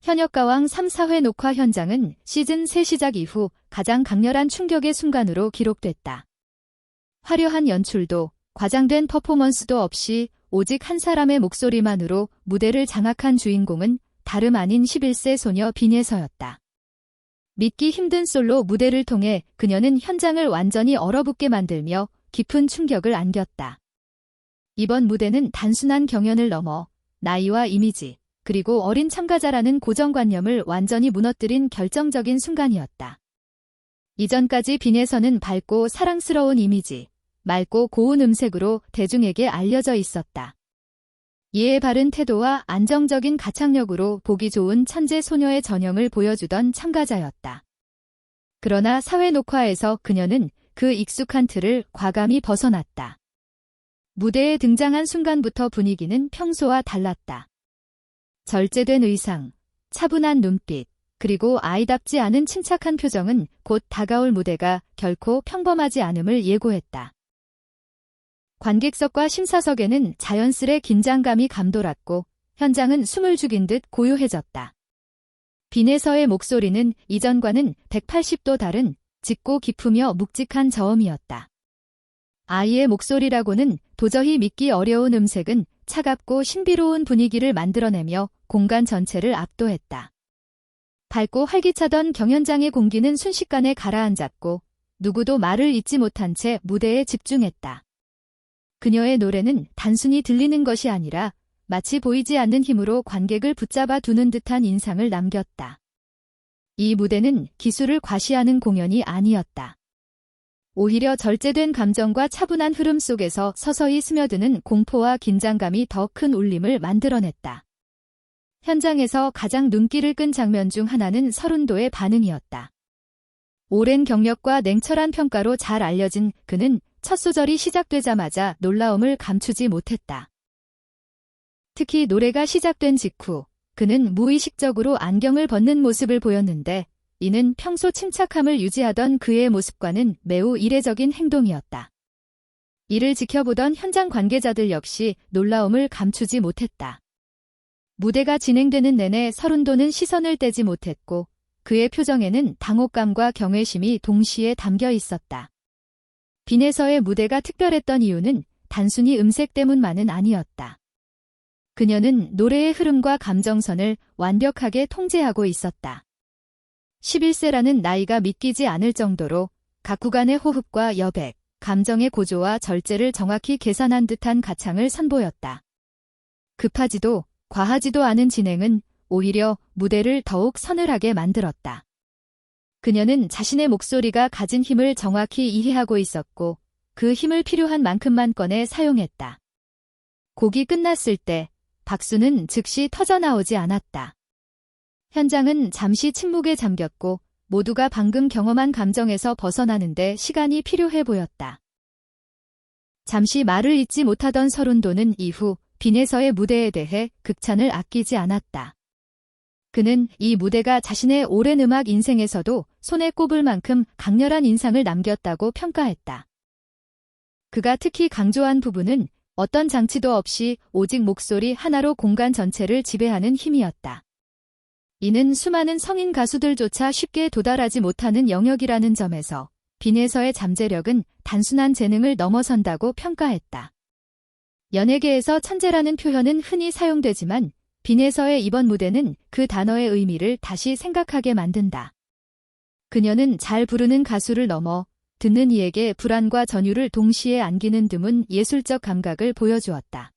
현역가왕 3, 4회 녹화 현장은 시즌 3 시작 이후 가장 강렬한 충격의 순간으로 기록됐다. 화려한 연출도 과장된 퍼포먼스도 없이 오직 한 사람의 목소리만으로 무대를 장악한 주인공은 다름 아닌 11세 소녀 빈예서였다. 믿기 힘든 솔로 무대를 통해 그녀는 현장을 완전히 얼어붙게 만들며 깊은 충격을 안겼다. 이번 무대는 단순한 경연을 넘어 나이와 이미지, 그리고 어린 참가자라는 고정관념을 완전히 무너뜨린 결정적인 순간이었다. 이전까지 빈예서는 밝고 사랑스러운 이미지, 맑고 고운 음색으로 대중에게 알려져 있었다. 예의 바른 태도와 안정적인 가창력으로 보기 좋은 천재 소녀의 전형을 보여주던 참가자였다. 그러나 사회 녹화에서 그녀는 그 익숙한 틀을 과감히 벗어났다. 무대에 등장한 순간부터 분위기는 평소와 달랐다. 절제된 의상, 차분한 눈빛, 그리고 아이답지 않은 침착한 표정은 곧 다가올 무대가 결코 평범하지 않음을 예고했다. 관객석과 심사석에는 자연스레 긴장감이 감돌았고 현장은 숨을 죽인 듯 고요해졌다. 빈예서의 목소리는 이전과는 180도 다른 짙고 깊으며 묵직한 저음이었다. 아이의 목소리라고는 도저히 믿기 어려운 음색은 차갑고 신비로운 분위기를 만들어내며 공간 전체를 압도했다. 밝고 활기차던 경연장의 공기는 순식간에 가라앉았고 누구도 말을 잇지 못한 채 무대에 집중했다. 그녀의 노래는 단순히 들리는 것이 아니라 마치 보이지 않는 힘으로 관객을 붙잡아 두는 듯한 인상을 남겼다. 이 무대는 기술을 과시하는 공연이 아니었다. 오히려 절제된 감정과 차분한 흐름 속에서 서서히 스며드는 공포와 긴장감이 더 큰 울림을 만들어냈다. 현장에서 가장 눈길을 끈 장면 중 하나는 서른도의 반응이었다. 오랜 경력과 냉철한 평가로 잘 알려진 그는 첫 소절이 시작되자마자 놀라움을 감추지 못했다. 특히 노래가 시작된 직후 그는 무의식적으로 안경을 벗는 모습을 보였는데 이는 평소 침착함을 유지하던 그의 모습과는 매우 이례적인 행동이었다. 이를 지켜보던 현장 관계자들 역시 놀라움을 감추지 못했다. 무대가 진행되는 내내 서른도는 시선을 떼지 못했고 그의 표정에는 당혹감과 경외심이 동시에 담겨 있었다. 빈예서의 무대가 특별했던 이유는 단순히 음색 때문만은 아니었다. 그녀는 노래의 흐름과 감정선을 완벽하게 통제하고 있었다. 11세라는 나이가 믿기지 않을 정도로 각 구간의 호흡과 여백, 감정의 고조와 절제를 정확히 계산한 듯한 가창을 선보였다. 급하지도 과하지도 않은 진행은 오히려 무대를 더욱 서늘하게 만들었다. 그녀는 자신의 목소리가 가진 힘을 정확히 이해하고 있었고 그 힘을 필요한 만큼만 꺼내 사용했다. 곡이 끝났을 때 박수는 즉시 터져나오지 않았다. 현장은 잠시 침묵에 잠겼고 모두가 방금 경험한 감정에서 벗어나는데 시간이 필요해 보였다. 잠시 말을 잇지 못하던 서른도는 이후 빈예서의 무대에 대해 극찬을 아끼지 않았다. 그는 이 무대가 자신의 오랜 음악 인생에서도 손에 꼽을 만큼 강렬한 인상을 남겼다고 평가했다. 그가 특히 강조한 부분은 어떤 장치도 없이 오직 목소리 하나로 공간 전체를 지배하는 힘이었다. 이는 수많은 성인 가수들조차 쉽게 도달하지 못하는 영역이라는 점에서 빈예서의 잠재력은 단순한 재능을 넘어선다고 평가했다. 연예계에서 천재라는 표현은 흔히 사용되지만 빈예서의 이번 무대는 그 단어의 의미를 다시 생각하게 만든다. 그녀는 잘 부르는 가수를 넘어 듣는 이에게 불안과 전율을 동시에 안기는 드문 예술적 감각을 보여주었다.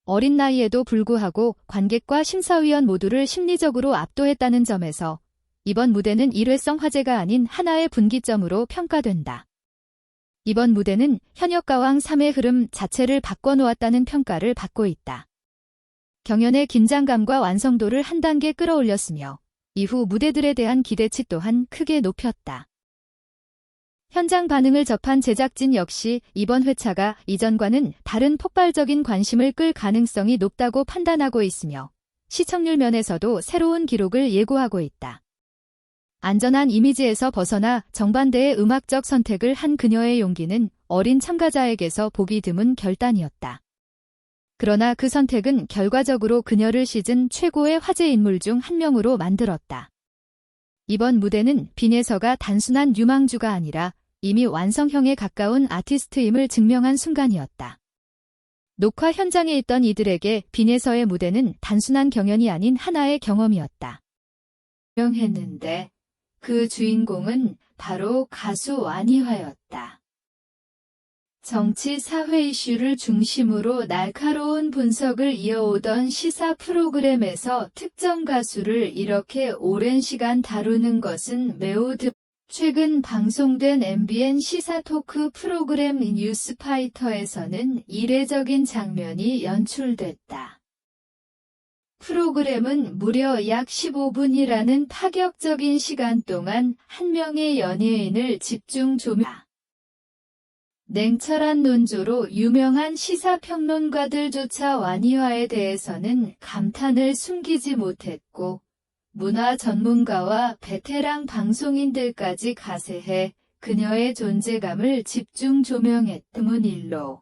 어린 나이에도 불구하고 관객과 심사위원 모두를 심리적으로 압도했다는 점에서 이번 무대는 일회성 화제가 아닌 하나의 분기점으로 평가된다. 이번 무대는 현역가왕 3의 흐름 자체를 바꿔놓았다는 평가를 받고 있다. 경연의 긴장감과 완성도를 한 단계 끌어올렸으며 이후 무대들에 대한 기대치 또한 크게 높였다. 현장 반응을 접한 제작진 역시 이번 회차가 이전과는 다른 폭발적인 관심을 끌 가능성이 높다고 판단하고 있으며 시청률 면에서도 새로운 기록을 예고하고 있다. 안전한 이미지에서 벗어나 정반대의 음악적 선택을 한 그녀의 용기는 어린 참가자에게서 보기 드문 결단이었다. 그러나 그 선택은 결과적으로 그녀를 시즌 최고의 화제 인물 중 한 명으로 만들었다. 이번 무대는 빈에서가 단순한 유망주가 아니라 이미 완성형에 가까운 아티스트임을 증명한 순간이었다. 녹화 현장에 있던 이들에게 빈에서의 무대는 단순한 경연이 아닌 하나의 경험이었다. 했는데 그 주인공은 바로 가수 완이화였다. 정치 사회 이슈를 중심으로 날카로운 분석을 이어오던 시사 프로그램에서 특정 가수를 이렇게 오랜 시간 다루는 것은 매우 최근 방송된 MBN 시사 토크 프로그램 뉴스파이터에서는 이례적인 장면이 연출됐다. 프로그램은 무려 약 15분이라는 파격적인 시간 동안 한 명의 연예인을 집중 조명했다. 냉철한 논조로 유명한 시사평론가들조차 완이화에 대해서는 감탄을 숨기지 못했고 문화 전문가와 베테랑 방송인들까지 가세해 그녀의 존재감을 집중 조명했다문 일로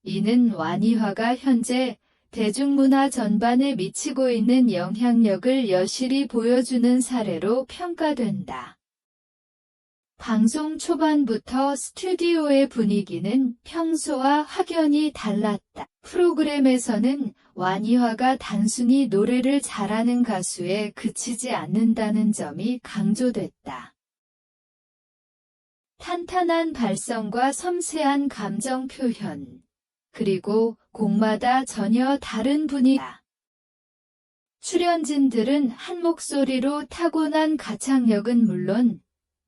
이는 완이화가 현재 대중문화 전반에 미치고 있는 영향력을 여실히 보여주는 사례로 평가된다. 방송 초반부터 스튜디오의 분위기는 평소와 확연히 달랐다. 프로그램에서는 완이화가 단순히 노래를 잘하는 가수에 그치지 않는다는 점이 강조됐다. 탄탄한 발성과 섬세한 감정 표현, 그리고 곡마다 전혀 다른 분위기다. 출연진들은 한 목소리로 타고난 가창력은 물론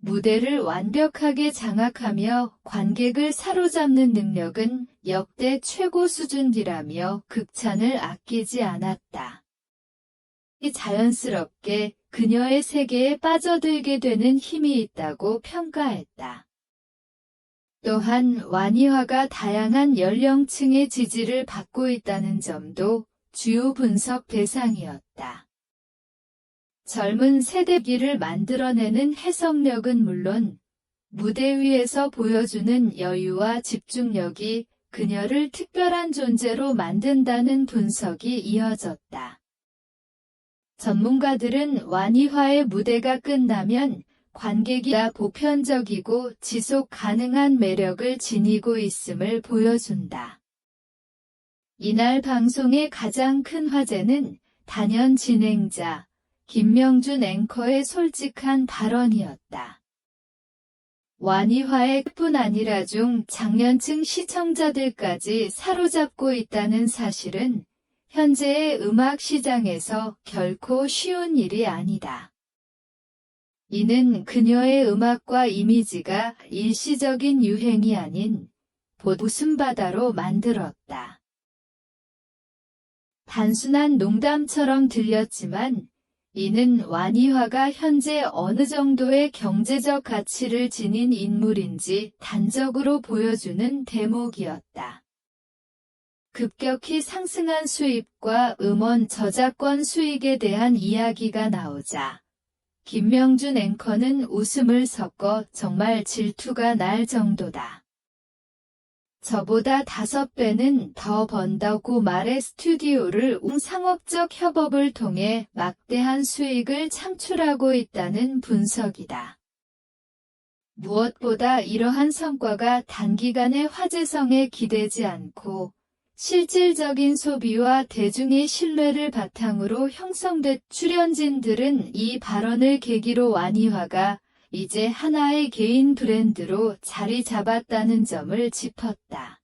무대를 완벽하게 장악하며 관객을 사로잡는 능력은 역대 최고 수준이라며 극찬을 아끼지 않았다. 자연스럽게 그녀의 세계에 빠져들게 되는 힘이 있다고 평가했다. 또한 완이화가 다양한 연령층의 지지를 받고 있다는 점도 주요 분석 대상이었다. 젊은 세대기를 만들어내는 해석력은 물론 무대 위에서 보여주는 여유와 집중력이 그녀를 특별한 존재로 만든다는 분석이 이어졌다. 전문가들은 완이화의 무대가 끝나면 관객이 보편적이고 지속 가능한 매력을 지니고 있음을 보여준다. 이날 방송의 가장 큰 화제는 단연 진행자 김명준 앵커의 솔직한 발언이었다. 완이화의 뿐 아니라 중장년층 시청자들까지 사로잡고 있다는 사실은 현재의 음악 시장에서 결코 쉬운 일이 아니다. 이는 그녀의 음악과 이미지가 일시적인 유행이 아닌 웃음바다로 만들었다. 단순한 농담처럼 들렸지만 이는 완이화가 현재 어느 정도의 경제적 가치를 지닌 인물인지 단적으로 보여주는 대목이었다. 급격히 상승한 수입과 음원 저작권 수익에 대한 이야기가 나오자 김명준 앵커는 웃음을 섞어 정말 질투가 날 정도다. 저보다 5배는 더 번다고 말해 스튜디오를 상업적 협업을 통해 막대한 수익을 창출하고 있다는 분석이다. 무엇보다 이러한 성과가 단기간의 화제성에 기대지 않고 실질적인 소비와 대중의 신뢰를 바탕으로 형성된 출연진들은 이 발언을 계기로 완이화가 이제 하나의 개인 브랜드로 자리 잡았다는 점을 짚었다.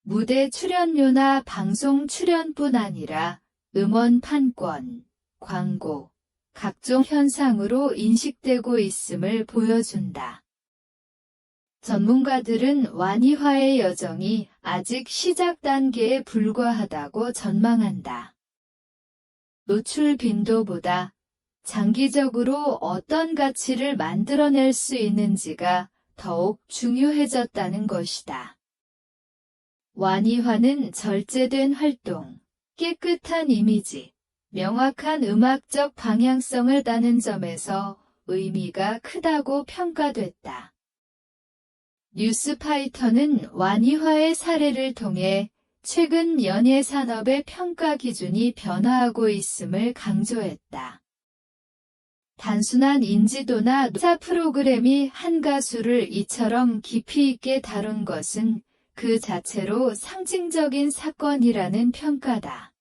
무대 출연료나 방송 출연뿐 아니라 음원 판권, 광고, 각종 현상으로 인식되고 있음을 보여준다. 전문가들은 완이화의 여정이 아직 시작 단계에 불과하다고 전망한다. 노출 빈도보다 장기적으로 어떤 가치를 만들어낼 수 있는지가 더욱 중요해졌다는 것이다. 완이화는 절제된 활동, 깨끗한 이미지, 명확한 음악적 방향성을 따는 점에서 의미가 크다고 평가됐다. 뉴스파이터는 완이화의 사례를 통해 최근 연예 산업의 평가 기준이 변화하고 있음을 강조했다. 단순한 인지도나 사 프로그램이 한 가수를 이처럼 깊이 있게 다룬 것은 그 자체로 상징적인 사건이라는 평가다.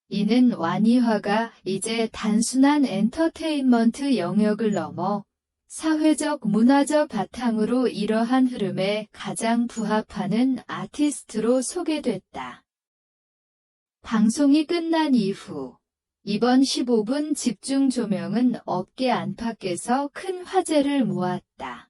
이는 완이화가 이제 단순한 엔터테인먼트 영역을 넘어 사회적 문화적 바탕으로 이러한 흐름에 가장 부합하는 아티스트로 소개됐다. 방송이 끝난 이후 이번 15분 집중 조명은 업계 안팎에서 큰 화제를 모았다.